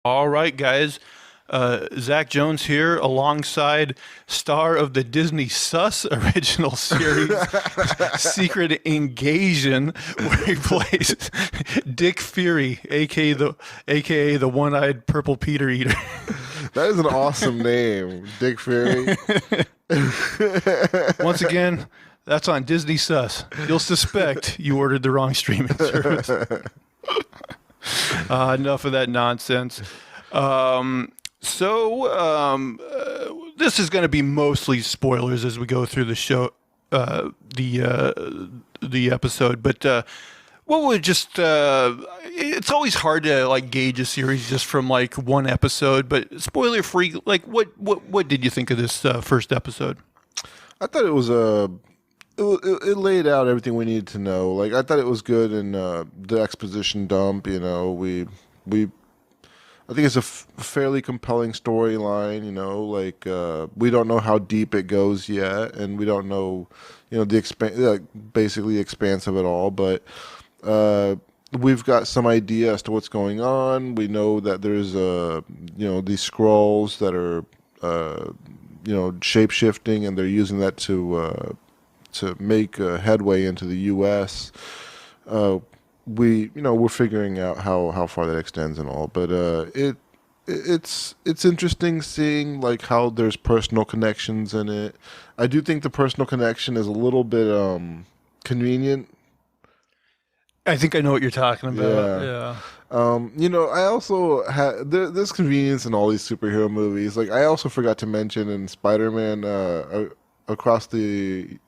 All right, guys. Zach Jones here, alongside star of the Disney Sus original series, Secret Invasion, where he plays Dick Fury, aka the one-eyed purple Peter Eater. That is an awesome name, Dick Fury. Once again, that's on Disney Sus. You'll suspect you ordered the wrong streaming service. Enough of that nonsense. This is going to be mostly spoilers as we go through the show, the episode. But what would just it's always hard to like gauge a series just from like one episode. But spoiler free, like what did you think of this first episode? I thought it was it laid out everything we needed to know. Like I thought it was good in the exposition dump. We I think it's a fairly compelling storyline. We don't know how deep it goes yet, and we don't know, basically the expanse of it all. But we've got some idea as to what's going on. We know that there's these scrolls that are shape shifting, and they're using that to make headway into the U.S. We're figuring out how far that extends and all, but it's interesting seeing like how there's personal connections in it. I do think the personal connection is a little bit convenient. I think I know what you're talking about. Yeah. I also had there's convenience in all these superhero movies. Like I also forgot to mention in Spider-Man Across the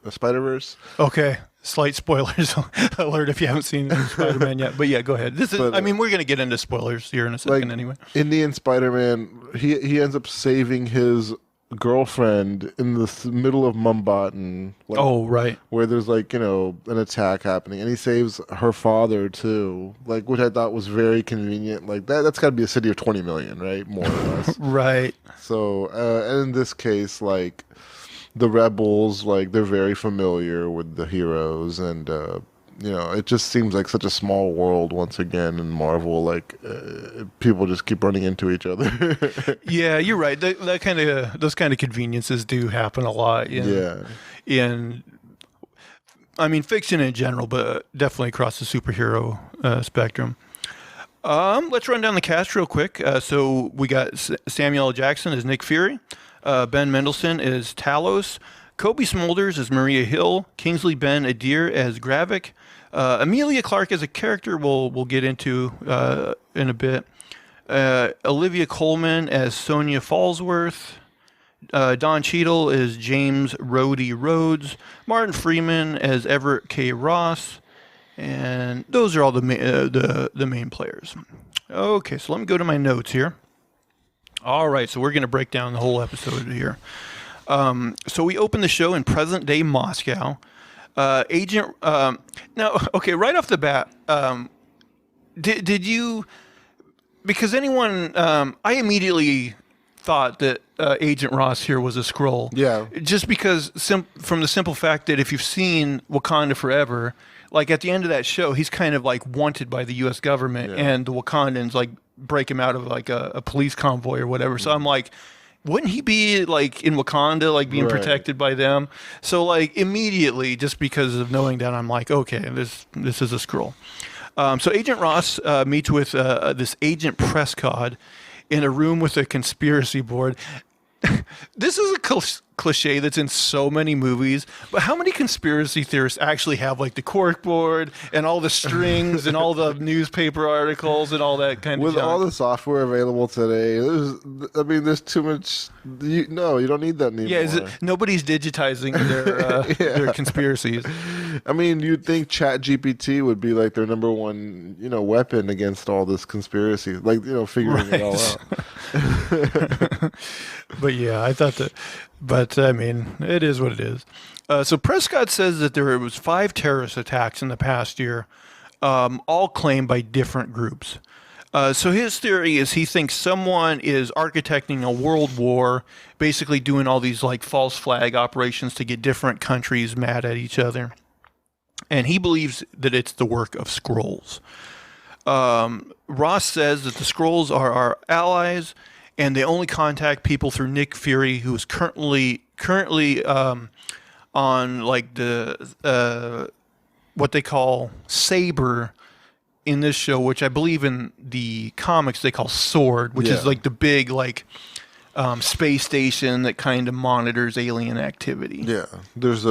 Spider-Verse. Okay. Slight spoilers alert if you haven't seen Spider-Man yet. But yeah, go ahead. We're going to get into spoilers here in a second anyway. Indian Spider-Man, he ends up saving his girlfriend in the middle of Mumbai. Right. Where there's an attack happening, and he saves her father too, which I thought was very convenient. Like that's got to be a city of 20 million, right? More or less. Right. So, and in this case, the rebels, they're very familiar with the heroes, and it just seems like such a small world once again in Marvel. People just keep running into each other. Yeah, you're right. Those kind of conveniences do happen a lot. In fiction in general, but definitely across the superhero spectrum. Let's run down the cast real quick. So we got Samuel L. Jackson as Nick Fury. Ben Mendelsohn as Talos, Cobie Smulders as Maria Hill, Kinsley Ben-Adir as Gravik, Emilia Clarke as a character we'll get into in a bit, Olivia Colman as Sonia Fallsworth, Don Cheadle as James Rhodey Rhodes, Martin Freeman as Everett K. Ross, and those are all the main players. Okay, so let me go to my notes here. All right, so we're going to break down the whole episode here. So we open the show in present-day Moscow. Agent... right off the bat, did you... Because anyone... I immediately thought that Agent Ross here was a Skrull. Yeah. Just because, from the simple fact that if you've seen Wakanda Forever, at the end of that show, he's kind of wanted by the U.S. government, and the Wakandans break him out of a police convoy or whatever. So I'm like, wouldn't he be in Wakanda, being protected by them? So immediately, just because of knowing that, I'm like, okay, this is a Skrull. So Agent Ross meets with this Agent Prescott in a room with a conspiracy board. This is a cliche that's in so many movies, but how many conspiracy theorists actually have the cork board and all the strings and all the newspaper articles and all that kind of with junk? all the software available today? There's too much. You don't need that anymore. Yeah, nobody's digitizing their conspiracies. You'd think ChatGPT would be their number one, weapon against all this conspiracy, figuring it all out. But yeah, I thought that. But it is what it is. So Prescott says that there was 5 terrorist attacks in the past year, all claimed by different groups. So his theory is he thinks someone is architecting a world war, basically doing all these false flag operations to get different countries mad at each other. And he believes that it's the work of Skrulls. Ross says that the Skrulls are our allies, and they only contact people through Nick Fury, who is currently on like the what they call Saber in this show, which I believe in the comics they call Sword, which is like the big like space station that kind of monitors alien activity. Yeah, there's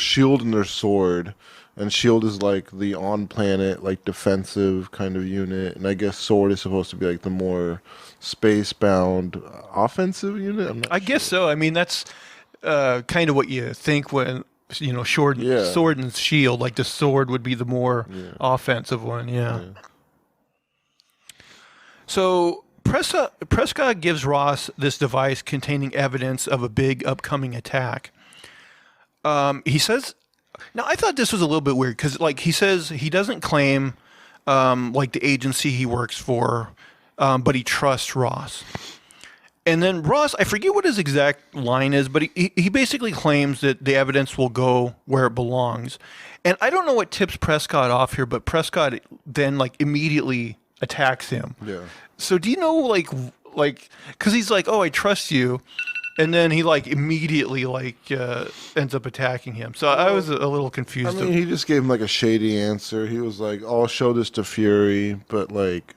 Shield and there's Sword, and Shield is like the on-planet like defensive kind of unit, and I guess Sword is supposed to be like the more space-bound offensive unit. I guess so. I mean, that's kind of what you think when Sword and Shield. Like the Sword would be the more offensive one. Yeah. So Prescott gives Ross this device containing evidence of a big upcoming attack. He says, now I thought this was a little bit weird because, like, he says he doesn't claim like the agency he works for, but he trusts Ross. And then Ross, I forget what his exact line is, but he basically claims that the evidence will go where it belongs. And I don't know what tips Prescott off here, but Prescott then like immediately attacks him. Yeah. So do you know like because he's like, oh, I trust you, and then he like immediately like ends up attacking him. So I was a little confused. I mean, he just gave him like a shady answer. He was like, "I'll show this to Fury," but like,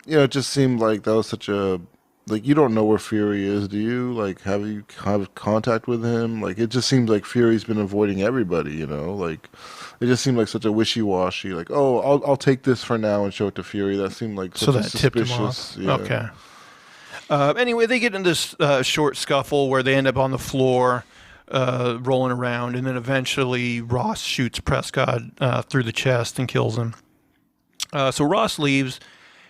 it just seemed like that was such a like you don't know where Fury is, do you? Like, have you have contact with him? Like, it just seems like Fury's been avoiding everybody. Like. It just seemed like such a wishy-washy, like, oh, I'll take this for now and show it to Fury. That seemed like such a suspicious. Tipped him off. Yeah. Okay. Anyway, they get in this short scuffle where they end up on the floor, rolling around, and then eventually Ross shoots Prescott through the chest and kills him. So Ross leaves,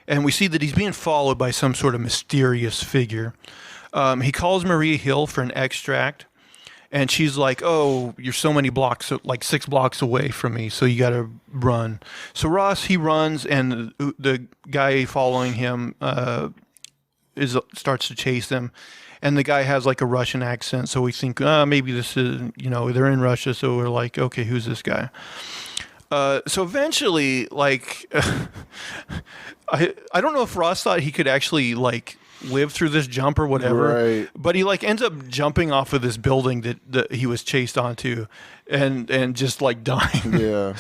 and we see that he's being followed by some sort of mysterious figure. He calls Maria Hill for an extract. And she's like, oh, you're so many blocks, like 6 blocks away from me, so you got to run. So Ross, he runs, and the guy following him starts to chase him. And the guy has like a Russian accent, so we think, maybe this is, they're in Russia, so we're like, okay, who's this guy? So eventually, like, I don't know if Ross thought he could actually, like, live through this jump or whatever, right. But he like ends up jumping off of this building that he was chased onto, and just like dying. Yeah.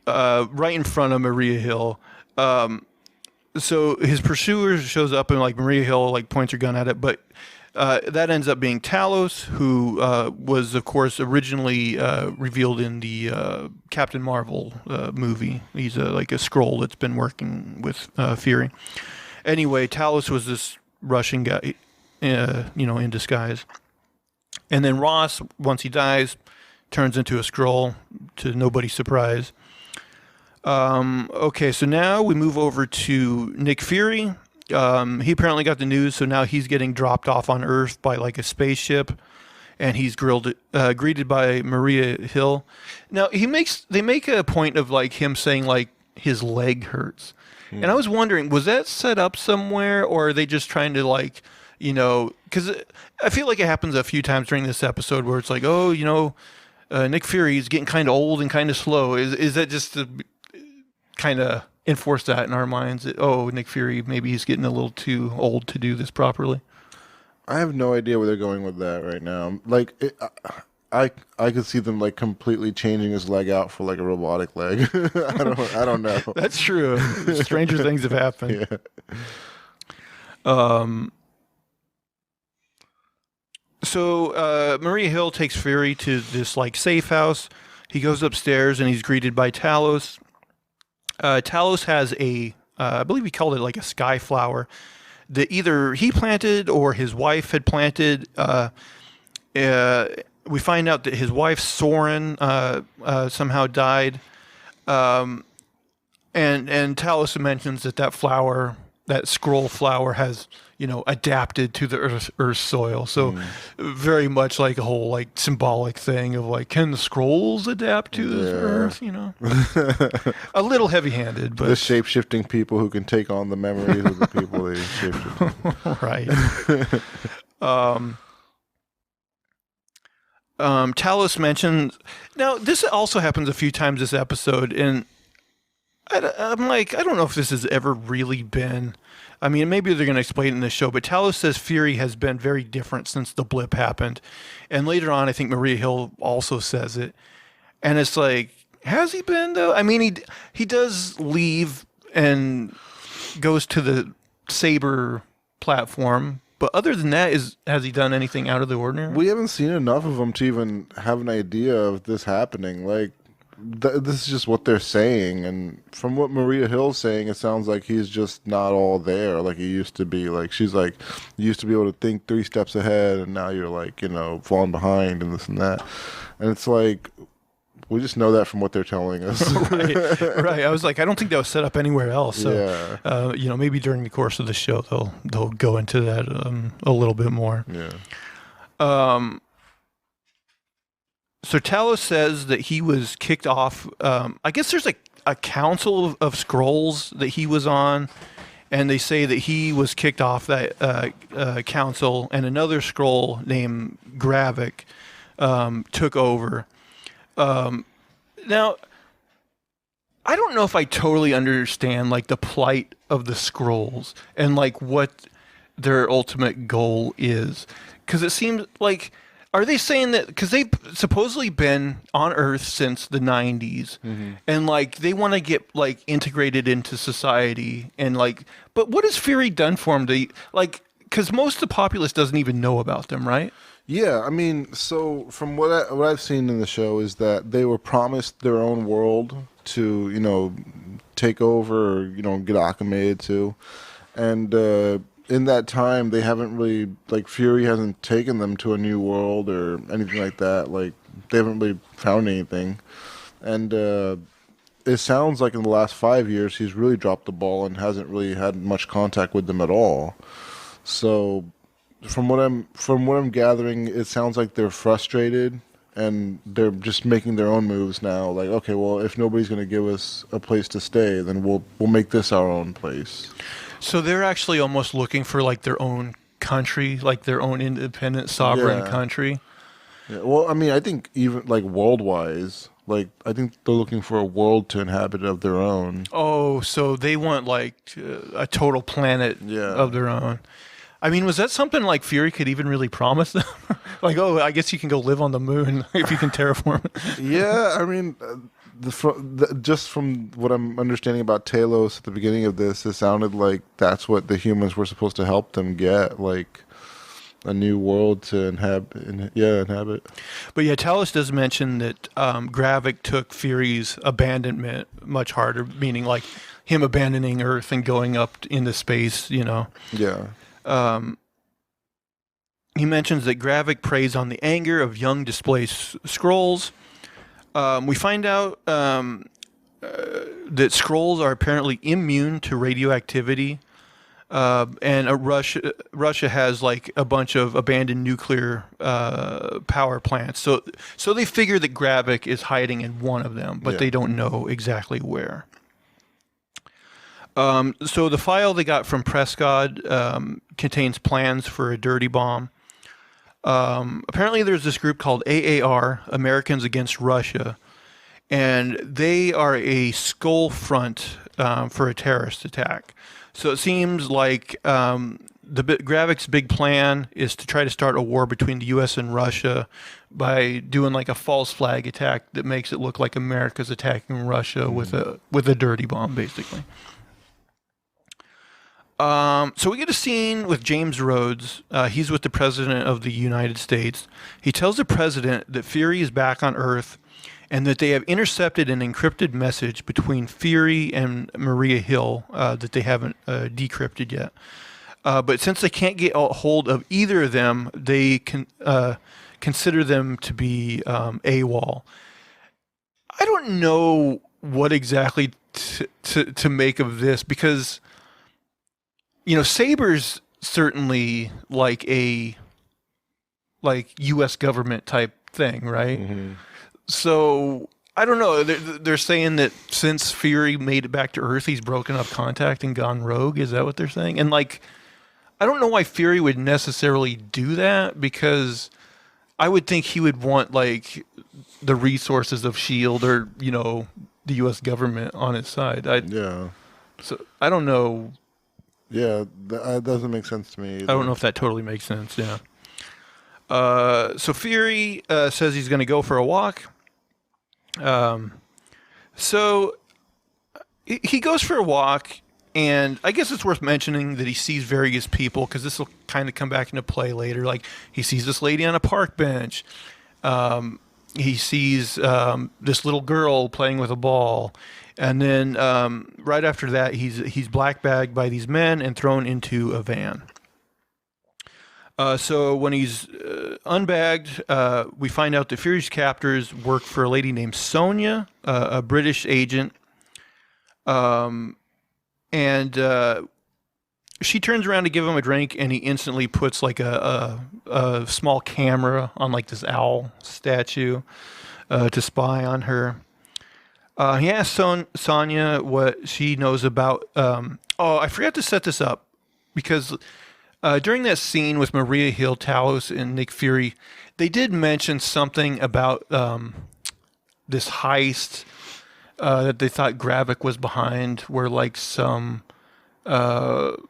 Right in front of Maria Hill. So his pursuer shows up and like Maria Hill like points her gun at it, but that ends up being Talos, who was of course originally revealed in the Captain Marvel movie. He's like a Skrull that's been working with Fury. Anyway, Talos was this Russian guy, in disguise. And then Ross, once he dies, turns into a Skrull, to nobody's surprise. Okay, so now we move over to Nick Fury. He apparently got the news, so now he's getting dropped off on Earth by like a spaceship, and he's greeted by Maria Hill. Now they make a point of like him saying like his leg hurts. And I was wondering, was that set up somewhere, or are they just trying to like, because I feel like it happens a few times during this episode where it's like, oh, Nick Fury is getting kind of old and kind of slow. Is that just to kind of enforce that in our minds that, oh, Nick Fury, maybe he's getting a little too old to do this properly? I have no idea where they're going with that right now. Like, I could see them like completely changing his leg out for like a robotic leg. I don't know. That's true. Stranger things have happened. Yeah. So Maria Hill takes Fury to this like safe house. He goes upstairs and he's greeted by Talos. Talos has I believe he called it like a sky flower that either he planted or his wife had planted. We find out that his wife, Soren, somehow died. And Talos mentions that flower, that Skrull flower, has, adapted to the Earth's soil. So very much like a whole like symbolic thing of like, can the Skrulls adapt to this Earth? A little heavy-handed, but the shape-shifting people who can take on the memories of the people they shape-shift. Right. Talos mentions, now this also happens a few times this episode, and I'm like, I don't know if this has ever really been. I mean, maybe they're going to explain it in this show, but Talos says Fury has been very different since the blip happened. And later on, I think Maria Hill also says it. And it's like, has he been, though? I mean, he does leave and goes to the Saber platform. But other than that, has he done anything out of the ordinary? We haven't seen enough of him to even have an idea of this happening. Like, this is just what they're saying, and from what Maria Hill's saying, it sounds like he's just not all there like he used to be. Like, she's like, you used to be able to think 3 steps ahead, and now you're like, falling behind and this and that. And it's like, we just know that from what they're telling us. Right. I was like, I don't think that was set up anywhere else. So, yeah. Maybe during the course of the show they'll go into that a little bit more. Yeah. So Talos says that he was kicked off. I guess there's a council of Skrulls that he was on, and they say that he was kicked off that council, and another Skrull named Gravik took over. Now, I don't know if I totally understand like the plight of the Skrulls and like what their ultimate goal is, because it seems like. Are they saying that because they've supposedly been on Earth since the 90s, and like they want to get like integrated into society, and like, but what has Fury done for them? Because most of the populace doesn't even know about them, right? Yeah, I mean, so from what I've seen in the show is that they were promised their own world to take over or get acclimated to, and in that time, they haven't really, like, Fury hasn't taken them to a new world or anything like that. Like, they haven't really found anything. And it sounds like in the last 5 years, he's really dropped the ball and hasn't really had much contact with them at all. So, from what I'm gathering, it sounds like they're frustrated and they're just making their own moves now. Like, okay, well, if nobody's going to give us a place to stay, then we'll make this our own place. So they're actually almost looking for like their own country, like their own independent sovereign country. Yeah. Well, I mean, I think even like world-wise, like I think they're looking for a world to inhabit of their own. Oh, so they want like a total planet of their own. I mean, was that something like Fury could even really promise them? Like, oh, I guess you can go live on the moon if you can terraform it. Yeah, I mean, just from what I'm understanding about Talos at the beginning of this, it sounded like that's what the humans were supposed to help them get, like a new world to inhabit. But yeah, Talos does mention that Gravik took Fury's abandonment much harder, meaning like him abandoning Earth and going up into space, Yeah. He mentions that Gravik preys on the anger of young displaced Skrulls. We find out that Skrulls are apparently immune to radioactivity, and Russia has like a bunch of abandoned nuclear power plants. So they figure that Gravik is hiding in one of them, but they don't know exactly where. So the file they got from Prescott contains plans for a dirty bomb. Apparently there's this group called AAR, Americans Against Russia, and they are a skull front for a terrorist attack. So it seems like Gravik's big plan is to try to start a war between the U.S. and Russia by doing like a false flag attack that makes it look like America's attacking Russia with a dirty bomb, basically. So we get a scene with James Rhodes. He's with the President of the United States. He tells the President that Fury is back on Earth and that they have intercepted an encrypted message between Fury and Maria Hill that they haven't decrypted yet. But since they can't get a hold of either of them, they can consider them to be AWOL. I don't know what exactly to make of this because... Saber's certainly like a U.S. government type thing, right? Mm-hmm. So I don't know. They're saying that since Fury made it back to Earth, he's broken up contact and gone rogue. Is that what they're saying? And like, I don't know why Fury would necessarily do that because I would think he would want like the resources of S.H.I.E.L.D. or the U.S. government on his side. Yeah. So I don't know. Yeah, that doesn't make sense to me either. I don't know if that totally makes sense. Yeah. So Fury says he's going to go for a walk. So he goes for a walk, and I guess it's worth mentioning that he sees various people, because this will kind of come back into play later. Like, he sees this lady on a park bench. He sees this little girl playing with a ball. And then right after that, he's black bagged by these men and thrown into a van. So when he's unbagged, we find out that Fury's captors work for a lady named Sonia, a British agent. And she turns around to give him a drink, and he instantly puts like a small camera on like this owl statue to spy on her. He asks Sonia what she knows about. I forgot to set this up, because during that scene with Maria Hill, Talos, and Nick Fury, they did mention something about this heist that they thought Gravik was behind, where like some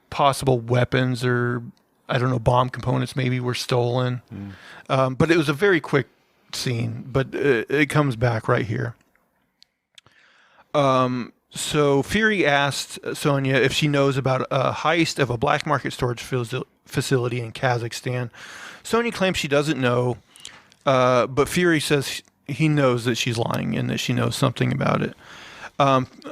possible weapons or, I don't know, bomb components maybe were stolen. But it was a very quick scene, but it comes back right here. So Fury asked Sonia if she knows about a heist of a black market storage facility in Kazakhstan. Sonia claims she doesn't know, but Fury says he knows that she's lying and that she knows something about it.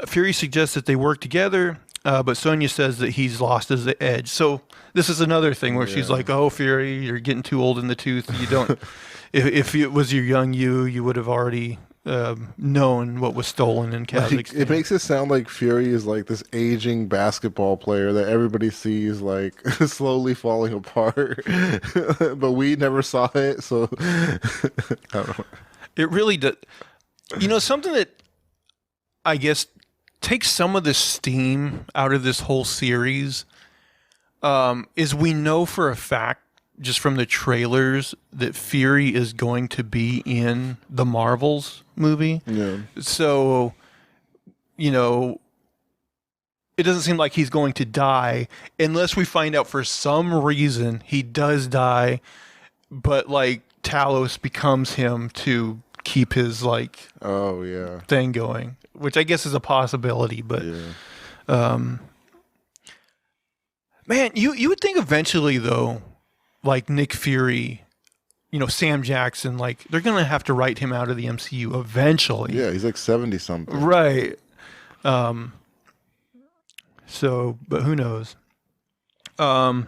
Fury suggests that they work together, but Sonia says that he's lost his edge. So this is another thing where she's like, "Oh, Fury, you're getting too old in the tooth. You don't. if it was your young you would have already known what was stolen in Kazakhstan." Like, it makes it sound like Fury is like this aging basketball player that everybody sees like slowly falling apart, but we never saw it. So I don't know. It really does. Something that I guess takes some of the steam out of this whole series is we know for a fact, just from the trailers, that Fury is going to be in the Marvels movie. Yeah. So, it doesn't seem like he's going to die unless we find out for some reason he does die, but like Talos becomes him to keep his thing going, which I guess is a possibility. But man, you would think eventually though, like Nick Fury, Sam Jackson, like they're gonna have to write him out of the MCU eventually. Yeah, he's like 70 something. Right. So, but who knows? So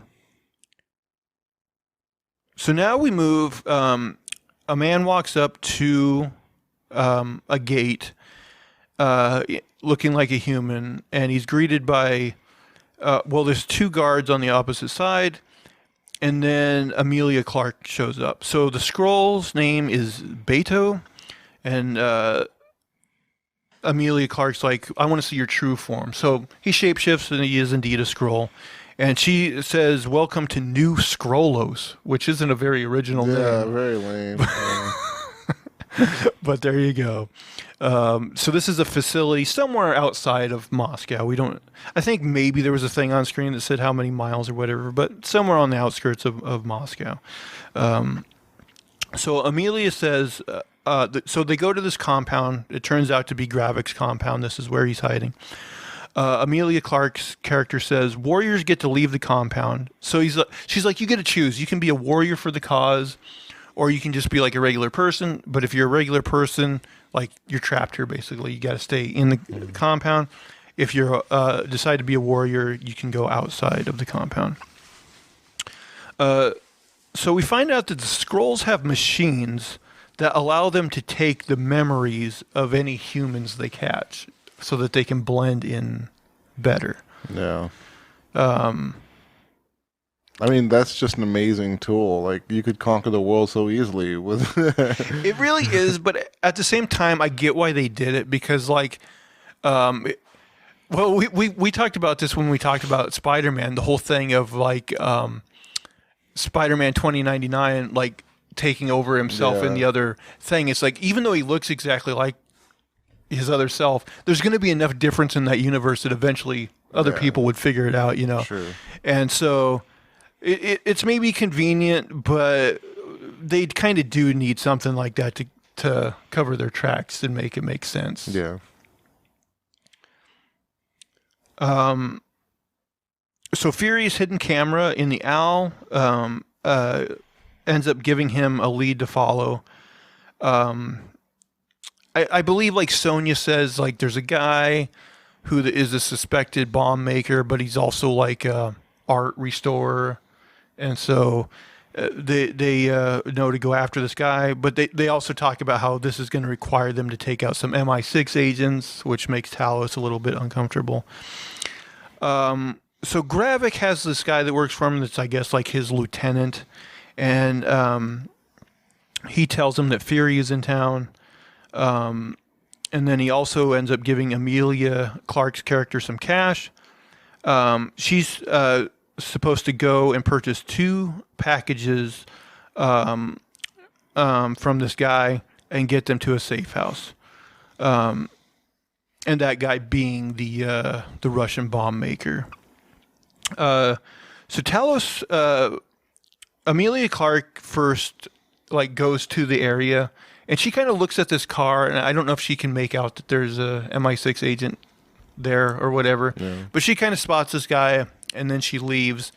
now we move. A man walks up to a gate, looking like a human, and he's greeted by, there's two guards on the opposite side, and then Emilia Clarke shows up. So the Skrull's name is Beto, and Emilia Clarke's like, "I want to see your true form." So he shapeshifts, and he is indeed a Skrull. And she says, "Welcome to New Skrullos," which isn't a very original name. Yeah, very lame. But there you go. So this is a facility somewhere outside of Moscow. I think maybe there was a thing on screen that said how many miles or whatever, but somewhere on the outskirts of Moscow. So Emilia says, so they go to this compound. It turns out to be Gravik's compound. This is where he's hiding. Emilia Clarke's character says, "Warriors get to leave the compound." So she's like, "You get to choose. You can be a warrior for the cause, or you can just be like a regular person. But if you're a regular person, like you're trapped here, basically. You got to stay in the compound. If you decide to be a warrior, you can go outside of the compound." So we find out that the Skrulls have machines that allow them to take the memories of any humans they catch, so that they can blend in better. Yeah. I mean, that's just an amazing tool. Like, you could conquer the world so easily with It really is, but at the same time, I get why they did it, because like, we talked about this when we talked about Spider-Man, the whole thing of like Spider-Man 2099, like taking over himself in the other thing. It's like, even though he looks exactly like his other self, there's going to be enough difference in that universe that eventually other people would figure it out, Sure. And so it's maybe convenient, but they kind of do need something like that to cover their tracks and make it make sense. Yeah. So Fury's hidden camera in the owl ends up giving him a lead to follow. I believe, like Sonya says, like there's a guy who is a suspected bomb maker, but he's also like a art restorer, and so they know to go after this guy. But they also talk about how this is going to require them to take out some MI6 agents, which makes Talos a little bit uncomfortable. So Gravik has this guy that works for him that's, I guess, like his lieutenant, and he tells him that Fury is in town. And then he also ends up giving Emilia Clarke's character some cash. She's supposed to go and purchase 2 packages from this guy and get them to a safe house. And that guy being the Russian bomb maker. So Talos, Emilia Clarke first like goes to the area, and she kind of looks at this car, and I don't know if she can make out that there's a MI6 agent there or whatever, but she kind of spots this guy, and then she leaves.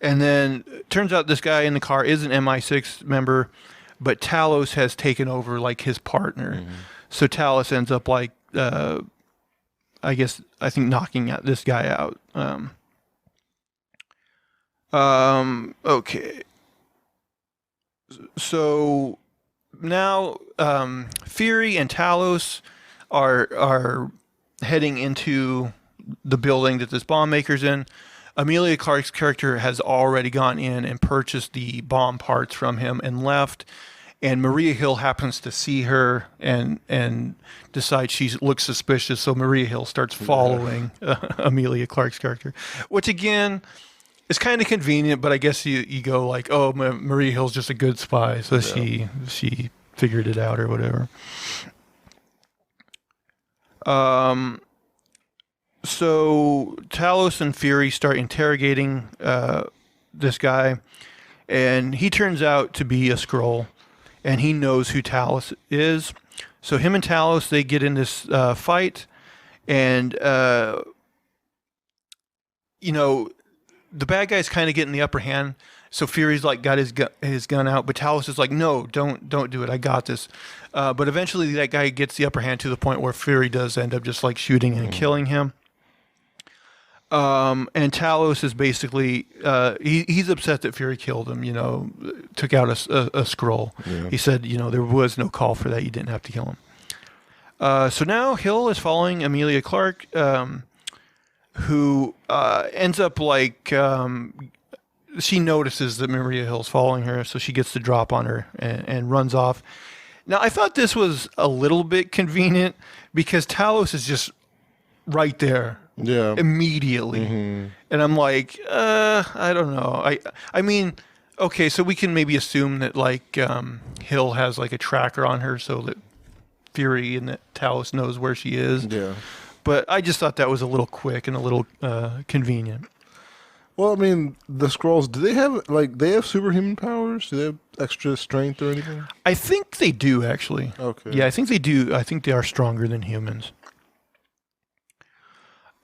And then it turns out this guy in the car is an MI6 member, but Talos has taken over like his partner. Mm-hmm. So Talos ends up like, I think knocking this guy out. Okay. So now Fury and Talos are heading into the building that this bomb maker's in. Emilia Clarke's character has already gone in and purchased the bomb parts from him and left. And Maria Hill happens to see her and decides she looks suspicious. So Maria Hill starts following Emilia Clarke's character, which again is kind of convenient. But I guess you go like, oh, Maria Hill's just a good spy, so she figured it out or whatever. So Talos and Fury start interrogating this guy, and he turns out to be a Skrull, and he knows who Talos is. So him and Talos, they get in this fight, and the bad guy's kind of getting the upper hand. So Fury's like got his gun out, but Talos is like, no, don't do it. I got this. But eventually that guy gets the upper hand to the point where Fury does end up just like shooting and killing him. And Talos is basically he's upset that Fury killed him. Took out a Skrull. Yeah. He said, there was no call for that. You didn't have to kill him. So now Hill is following Emilia Clarke, who ends up like she notices that Maria Hill's following her, so she gets the drop on her and runs off. Now I thought this was a little bit convenient because Talos is just right there. Yeah. Immediately. Mm-hmm. And I'm like, I don't know. I mean, okay, so we can maybe assume that like Hill has like a tracker on her so that Fury and that Talos knows where she is. Yeah. But I just thought that was a little quick and a little convenient. Well, I mean, the Skrulls, do they have superhuman powers? Do they have extra strength or anything? I think they do, actually. Okay. Yeah, I think they do. I think they are stronger than humans.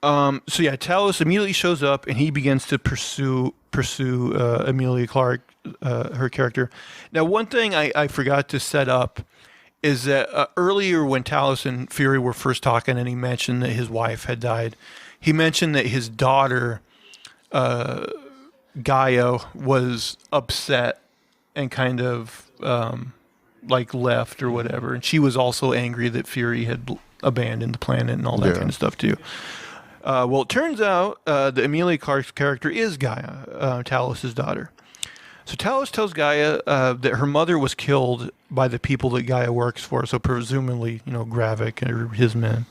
So yeah, Talos immediately shows up and he begins to pursue Emilia Clarke, her character. Now, one thing I forgot to set up is that earlier when Talos and Fury were first talking and he mentioned that his wife had died, he mentioned that his daughter, Gaia, was upset and kind of like left or whatever. And she was also angry that Fury had abandoned the planet and all that kind of stuff too. Well, it turns out that Emilia Clarke's character is Gaia, Talos' daughter. So Talos tells Gaia that her mother was killed by the people that Gaia works for, so presumably, Gravik or his men.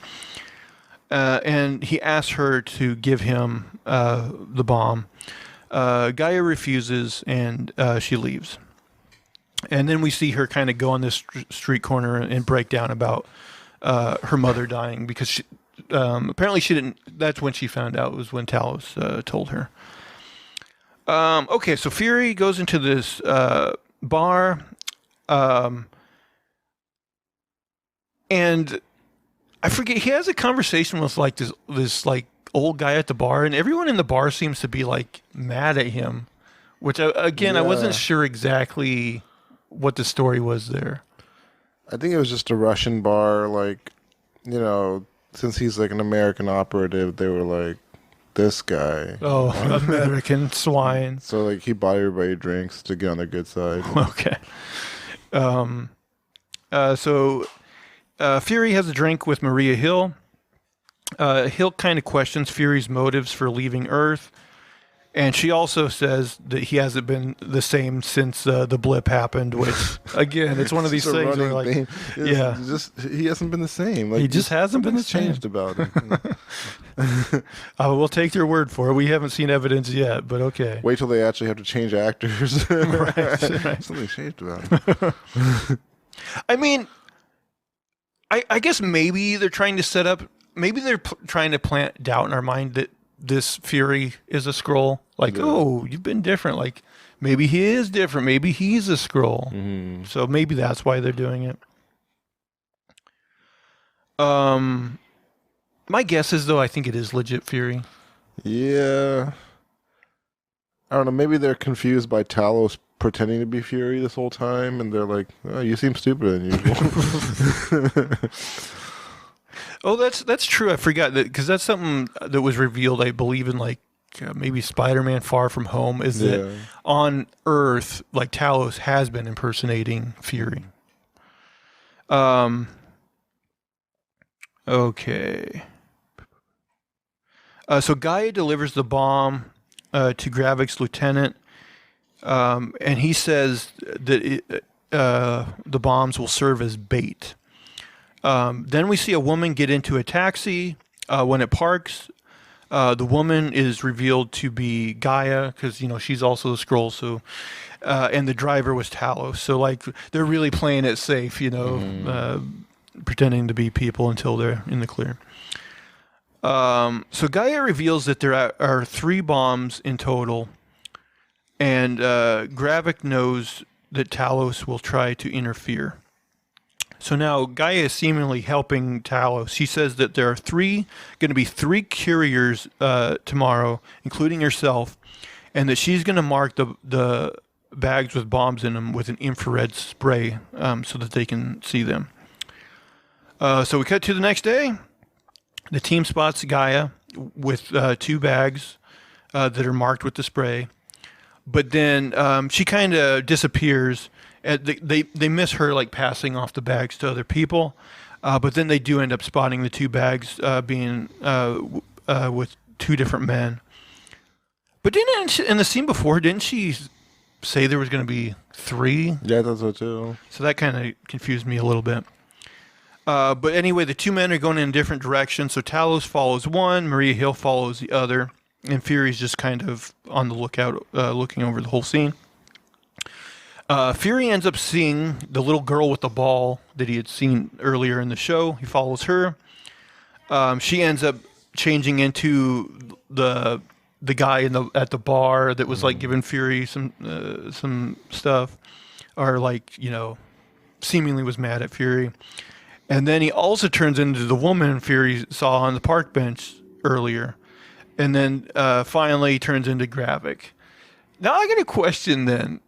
And he asks her to give him the bomb. Gaia refuses, and she leaves. And then we see her kind of go on this street corner and break down about her mother dying because she, apparently she didn't. That's when she found out. It was when Talos told her. Okay, so Fury goes into this bar, and I forget. He has a conversation with like this like old guy at the bar, and everyone in the bar seems to be like mad at him. Which I wasn't sure exactly what the story was there. I think it was just a Russian bar, like, you know, since he's like an American operative, they were like, this guy. Oh, American swine. So like he bought everybody drinks to get on the good side. Okay. So Fury has a drink with Maria Hill. Hill kind of questions Fury's motives for leaving Earth. And she also says that he hasn't been the same since the blip happened, which, again, it's one of these things where, like, he hasn't been the same. Like, he just hasn't been the same. Changed about him. We'll take their word for it. We haven't seen evidence yet, but okay. Wait till they actually have to change actors. Right. Something changed about him. I mean, I guess maybe they're trying to set up, maybe they're trying to plant doubt in our mind that this Fury is a Skrull. Like, oh, you've been different. Like, maybe he is different. Maybe he's a Skrull. Mm-hmm. So maybe that's why they're doing it. My guess is, though, I think it is legit Fury. Yeah. I don't know. Maybe they're confused by Talos pretending to be Fury this whole time, and they're like, oh, you seem stupider than usual. Oh, that's true. I forgot that, because that's something that was revealed, I believe, in like maybe Spider-Man Far From Home, is that on Earth, like Talos has been impersonating Fury. Okay. So Gaia delivers the bomb to Gravik's lieutenant, and he says that the bombs will serve as bait. Then we see a woman get into a taxi. When it parks, the woman is revealed to be Gaia, because, you know, she's also a Skrull. So, and the driver was Talos. So, like, they're really playing it safe, you know, pretending to be people until they're in the clear. So Gaia reveals that there are 3 bombs in total, and Gravik knows that Talos will try to interfere. So now Gaia is seemingly helping Talos. She says that there are going to be 3 couriers tomorrow, including herself, and that she's going to mark the bags with bombs in them with an infrared spray so that they can see them. So we cut to the next day. The team spots Gaia with 2 bags that are marked with the spray, but then she kind of disappears. They miss her, like, passing off the bags to other people, but then they do end up spotting the 2 bags being with 2 different men. But in the scene before, didn't she say there was going to be 3? Yeah, I thought so too. So that kind of confused me a little bit. But anyway, the 2 men are going in different directions. So Talos follows one, Maria Hill follows the other, and Fury's just kind of on the lookout, looking over the whole scene. Fury ends up seeing the little girl with the ball that he had seen earlier in the show. He follows her. She ends up changing into the guy at the bar that was like giving Fury some stuff, or, like, you know, seemingly was mad at Fury. And then he also turns into the woman Fury saw on the park bench earlier, and then finally turns into Gravik. Now I got a question then.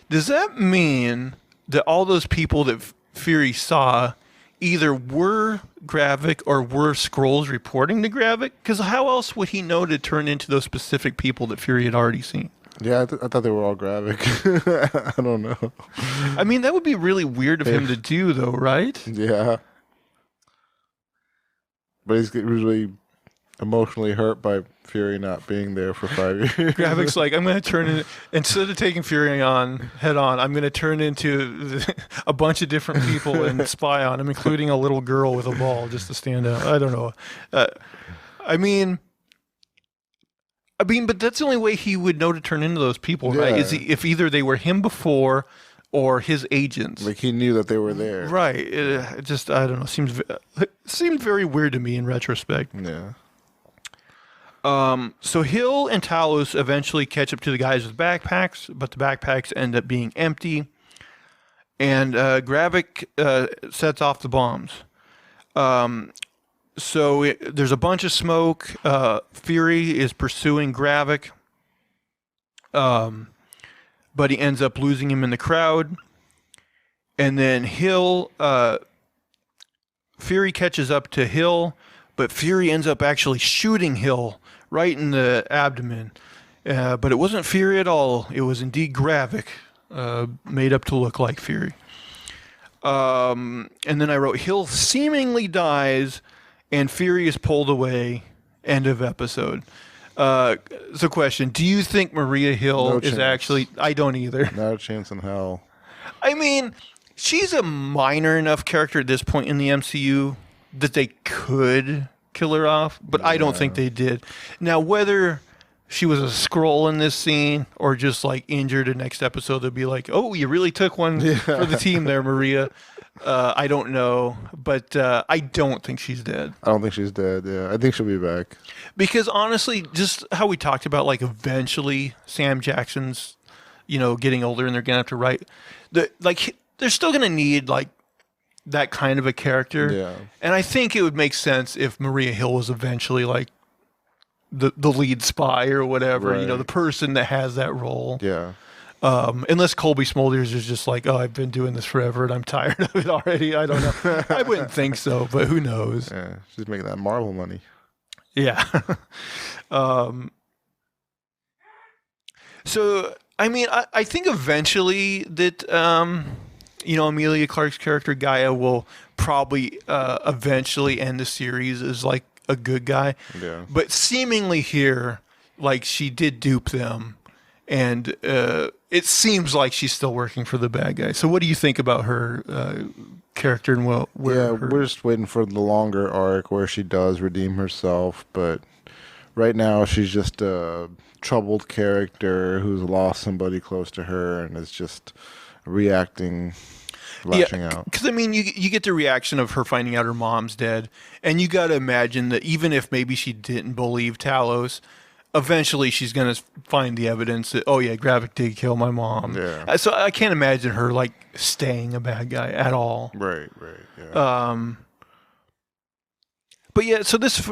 Does that mean that all those people that Fury saw either were Gravik or were Skrulls reporting to Gravik? Because how else would he know to turn into those specific people that Fury had already seen? Yeah, I thought they were all Gravik. I don't know. I mean, that would be really weird of him to do, though, right? Yeah. But he's really emotionally hurt by Fury not being there for 5 years. Gravik's like, I'm going to turn in, instead of taking Fury on head on, I'm going to turn into a bunch of different people and spy on him, including a little girl with a ball, just to stand out. I don't know. I mean, but that's the only way he would know to turn into those people, right? Is if either they were him before, or his agents. Like he knew that they were there. Right. It just, I don't know, seemed very weird to me in retrospect. Yeah. So Hill and Talos eventually catch up to the guys with backpacks, but the backpacks end up being empty. And Gravik sets off the bombs. There's a bunch of smoke. Fury is pursuing Gravik. But he ends up losing him in the crowd. And then Fury catches up to Hill, but Fury ends up actually shooting Hill right in the abdomen. But it wasn't Fury at all. It was indeed Gravik, made up to look like Fury. And then I wrote, Hill seemingly dies, and Fury is pulled away. End of episode. So question, do you think Maria Hill is actually... I don't either. Not a chance in hell. I mean, she's a minor enough character at this point in the MCU that they could kill her off, but I don't think they did. Now, whether she was a Skrull in this scene or just like injured in next episode, they'll be like, oh, you really took one for the team there, Maria. I don't know, but I don't think she's dead. I don't think she's dead, yeah. I think she'll be back. Because honestly, just how we talked about, like, eventually Sam Jackson's, getting older and they're going to have to write. They're still going to need, like, that kind of a character. Yeah. And I think it would make sense if Maria Hill was eventually, like, the lead spy or whatever, right. The person that has that role. Yeah. Unless Cobie Smulders is just like, oh, I've been doing this forever and I'm tired of it already. I don't know. I wouldn't think so, but who knows? Yeah, she's making that Marvel money. Yeah. So, I mean, I think eventually that, Emilia Clarke's character, Gaia, will probably eventually end the series as, like, a good guy. Yeah. But seemingly here, like, she did dupe them. And it seems like she's still working for the bad guy. So what do you think about her character and we're just waiting for the longer arc where she does redeem herself. But right now she's just a troubled character who's lost somebody close to her and is just reacting, lashing out. Because, I mean, you get the reaction of her finding out her mom's dead. And you got to imagine that even if maybe she didn't believe Talos, eventually she's going to find the evidence that, oh, yeah, Gravik did kill my mom. Yeah. So I can't imagine her, like, staying a bad guy at all. Right, yeah. But, yeah, so this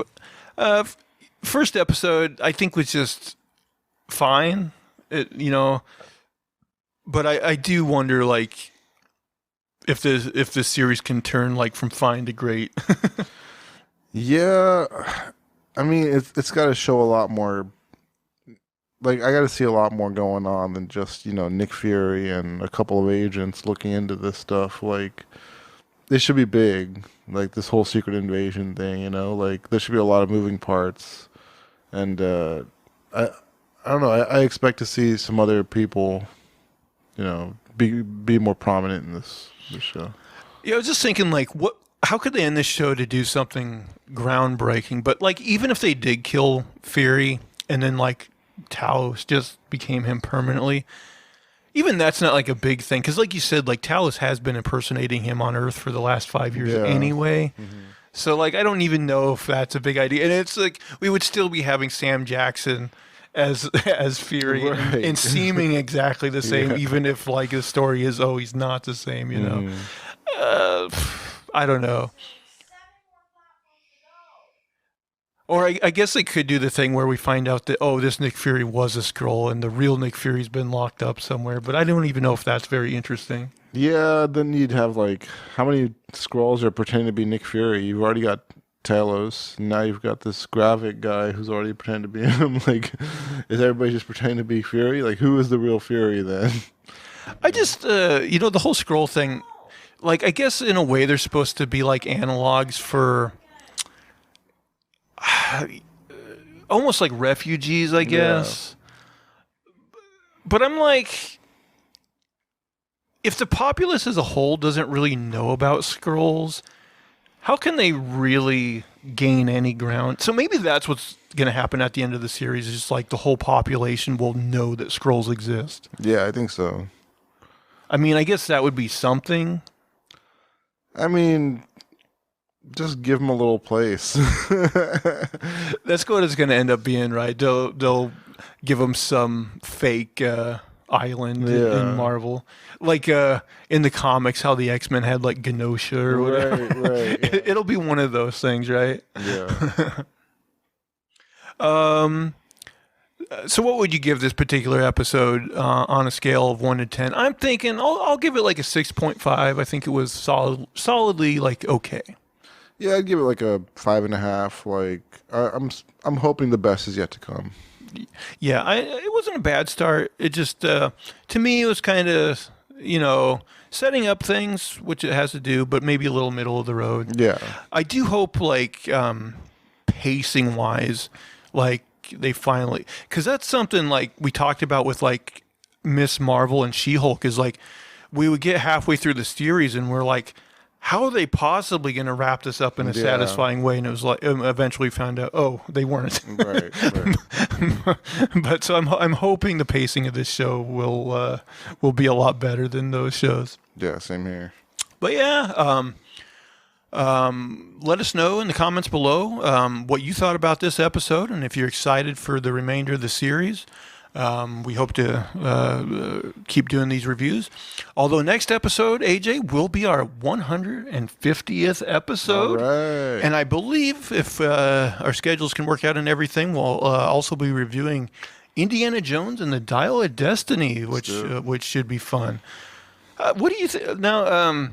first episode, I think, was just fine, but I do wonder, like, if this series can turn, like, from fine to great. Yeah, I mean, it's got to show a lot more. Like, I got to see a lot more going on than just, Nick Fury and a couple of agents looking into this stuff. Like, it should be big. Like, this whole secret invasion thing, Like, there should be a lot of moving parts. And, I don't know. I expect to see some other people, be more prominent in this show. Yeah, I was just thinking, like, how could they end this show to do something groundbreaking? But, like, even if they did kill Fury and then, like, Talos just became him permanently, even that's not, like, a big thing. Because, like you said, like, Talos has been impersonating him on Earth for the last 5 years anyway. Mm-hmm. So, like, I don't even know if that's a big idea. And it's, like, we would still be having Sam Jackson as Fury, right, and seeming exactly the same, even if, like, the story is, oh, he's not the same, I don't know. Or I guess they could do the thing where we find out that, oh, this Nick Fury was a Skrull and the real Nick Fury's been locked up somewhere. But I don't even know if that's very interesting. Yeah, then you'd have, like, how many Skrulls are pretending to be Nick Fury? You've already got Talos. Now you've got this Gravik guy who's already pretending to be him. Like, is everybody just pretending to be Fury? Like, who is the real Fury then? I just, the whole Skrull thing, like, I guess in a way they're supposed to be like analogs for almost like refugees, I guess. Yeah. But I'm like, if the populace as a whole doesn't really know about Skrulls, how can they really gain any ground? So maybe that's what's going to happen at the end of the series, is just like the whole population will know that Skrulls exist. Yeah, I think so. I mean, I guess that would be something. I mean, just give them a little place. That's what it's going to end up being, right? They'll give them some fake island in Marvel, like in the comics, how the X-Men had like Genosha or whatever. Right. Yeah. It'll be one of those things, right? Yeah. So what would you give this particular episode on a scale of 1 to 10? I'm thinking I'll give it like a 6.5. I think it was solidly like okay. Yeah, I'd give it like a 5.5. Like I'm hoping the best is yet to come. Yeah, it wasn't a bad start. It just to me it was kind of setting up things, which it has to do, but maybe a little middle of the road. Yeah, I do hope like pacing wise, like they finally, because that's something like we talked about with like Miss Marvel and She-Hulk is like we would get halfway through the series and we're like, how are they possibly going to wrap this up in a satisfying way? And it was like eventually found out, oh, they weren't. Right. But so I'm hoping the pacing of this show will be a lot better than those shows. Yeah, same here. But yeah, let us know in the comments below what you thought about this episode and if you're excited for the remainder of the series. We hope to keep doing these reviews. Although next episode, AJ, will be our 150th episode. All right. And I believe if our schedules can work out and everything, we'll also be reviewing Indiana Jones and the Dial of Destiny, which should be fun. What do you think? Now,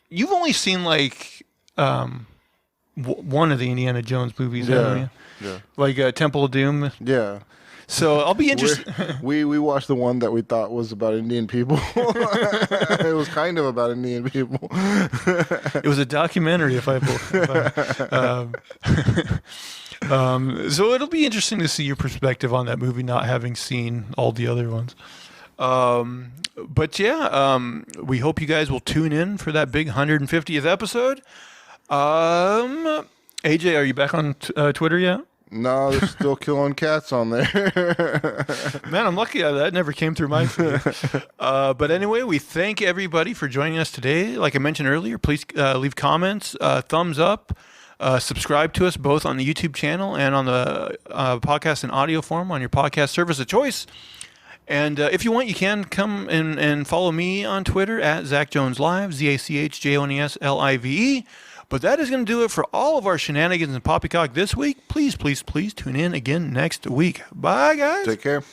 you've only seen like one of the Indiana Jones movies, haven't you? Yeah. Like Temple of Doom? Yeah. So I'll be interested. We watched the one that we thought was about Indian people. It was kind of about Indian people. It was a documentary, so it'll be interesting to see your perspective on that movie, not having seen all the other ones. But yeah, we hope you guys will tune in for that big 150th episode. AJ, are you back on Twitter yet? No, they're still killing cats on there. Man, I'm lucky that never came through my feed. But anyway, we thank everybody for joining us today. Like I mentioned earlier, please leave comments, thumbs up, subscribe to us both on the YouTube channel and on the podcast in audio form on your podcast service of choice. And if you want, you can come and follow me on Twitter at Zach Jones Live, ZachJonesLive. But that is going to do it for all of our shenanigans and poppycock this week. Please, please, please tune in again next week. Bye, guys. Take care.